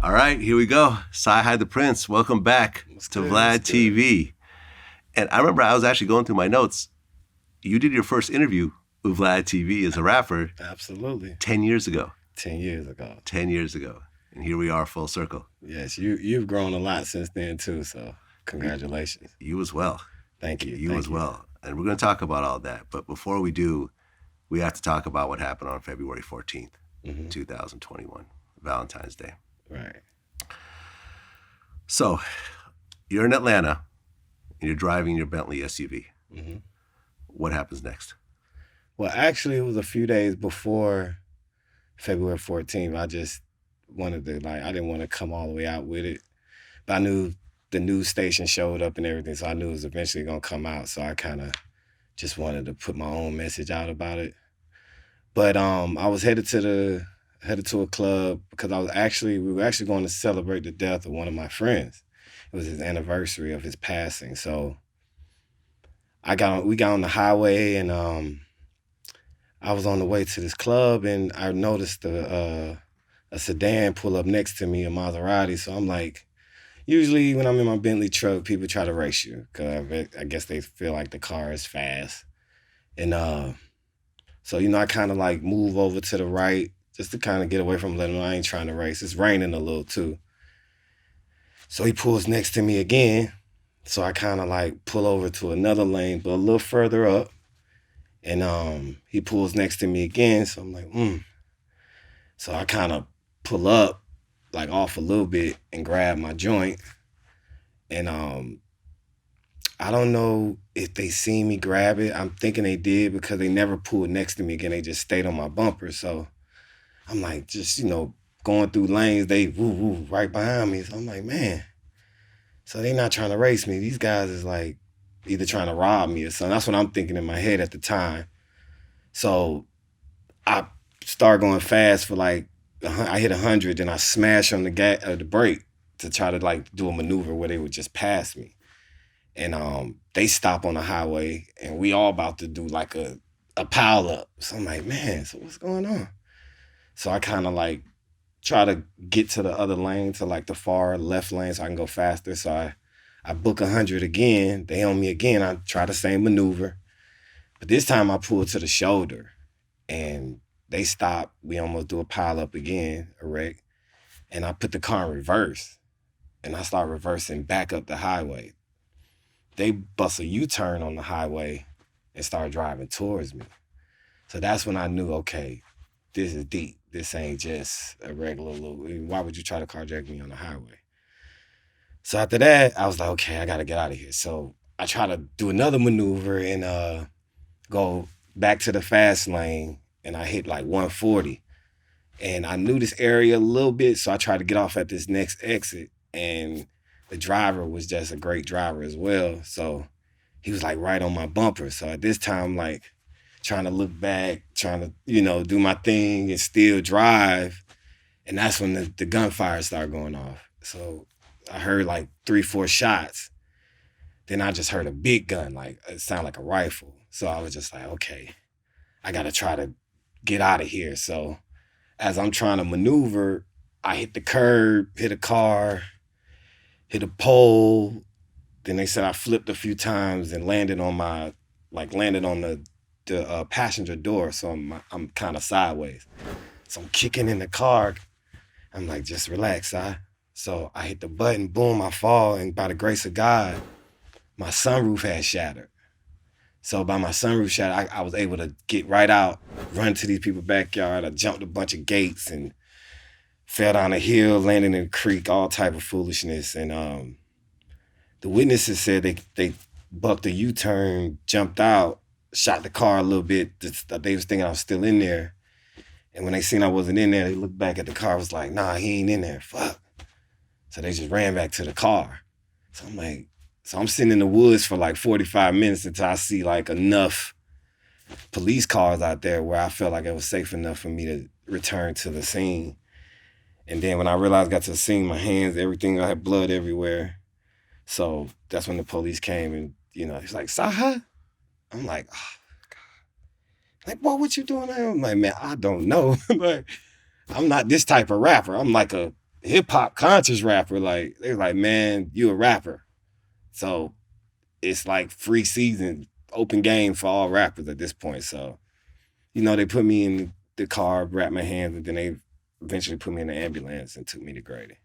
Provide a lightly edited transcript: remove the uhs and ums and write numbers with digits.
All right, here we go. Cyhi the Prynce, welcome back to VladTV. And I remember I was actually going through my notes. You did your first interview with VladTV as a rapper. Absolutely. 10 years ago. 10 years ago. 10 years ago. And here we are, full circle. Yes, you've grown a lot since then too, so congratulations. You as well. Thank you. You as well. And we're going to talk about all that. But before we do, we have to talk about what happened on February 14th, 2021, Valentine's Day. Right. So you're in Atlanta and you're driving your Bentley SUV. What happens next? Well, actually, it was a few days before February 14th. I just wanted to, I didn't want to come all the way out with it. But I knew the news station showed up and everything, so I knew it was eventually going to come out. So I kind of just wanted to put my own message out about it. But I was headed to a club because we were actually going to celebrate the death of one of my friends. It was his anniversary of his passing. So we got on the highway and I was on the way to this club and I noticed a sedan pull up next to me, a Maserati. So I'm like, usually when I'm in my Bentley truck, people try to race you because I guess they feel like the car is fast. And so, I kind of move over to the right just to kind of get away from letting him know I ain't trying to race. It's raining a little too. So he pulls next to me again. So I kind of pull over to another lane, but a little further up. And he pulls next to me again. So I'm like, So I kind of pull up, off a little bit and grab my joint. And I don't know if they seen me grab it. I'm thinking they did because they never pulled next to me again. They just stayed on my bumper. So I'm going through lanes, they woo right behind me. So I'm like, man. So they not trying to race me. These guys is either trying to rob me or something. That's what I'm thinking in my head at the time. So I start going fast for I hit 100, then I smash on the brake to try to do a maneuver where they would just pass me. And they stop on the highway and we all about to do a pile up. So I'm like, man, so what's going on? So I kind of try to get to the other lane, to the far left lane so I can go faster. So I book 100 again. They on me again. I try the same maneuver. But this time I pull to the shoulder and they stop. We almost do a pile up again, a wreck. And I put the car in reverse and I start reversing back up the highway. They bust a U-turn on the highway and start driving towards me. So that's when I knew, okay, this is deep. This ain't just a regular why would you try to carjack me on the highway? So after that, I was like, okay, I got to get out of here. So I try to do another maneuver and go back to the fast lane and I hit 140. And I knew this area a little bit, so I tried to get off at this next exit. And the driver was just a great driver as well. So he was right on my bumper. So at this time, trying to look back, trying to, do my thing and still drive. And that's when the gunfire started going off. So I heard 3-4 shots. Then I just heard a big gun, it sounded like a rifle. So I was just okay, I got to try to get out of here. So as I'm trying to maneuver, I hit the curb, hit a car, hit a pole. Then they said I flipped a few times and landed on the passenger door. So I'm kind of sideways. So I'm kicking in the car. I'm just relax, So I hit the button, boom, I fall. And by the grace of God, my sunroof had shattered. So by my sunroof shattered, I was able to get right out, run to these people's backyard. I jumped a bunch of gates and fell down a hill, landed in a creek, all type of foolishness. And the witnesses said they bucked a U-turn, jumped out, shot the car a little bit. They was thinking I was still in there. And when they seen I wasn't in there, they looked back at the car, was like, nah, he ain't in there, fuck. So they just ran back to the car. So I'm sitting in the woods for 45 minutes until I see enough police cars out there where I felt like it was safe enough for me to return to the scene. And then when I realized I got to the scene, my hands, everything, I had blood everywhere. So that's when the police came and, he's like, Cyhi? I'm like, oh, God. What you doing there? I'm like, man, I don't know. I'm not this type of rapper. I'm a hip hop conscious rapper. Like they were like, man, you a rapper, so it's like free season, open game for all rappers at this point. So, they put me in the car, wrapped my hands, and then they eventually put me in the ambulance and took me to Grady.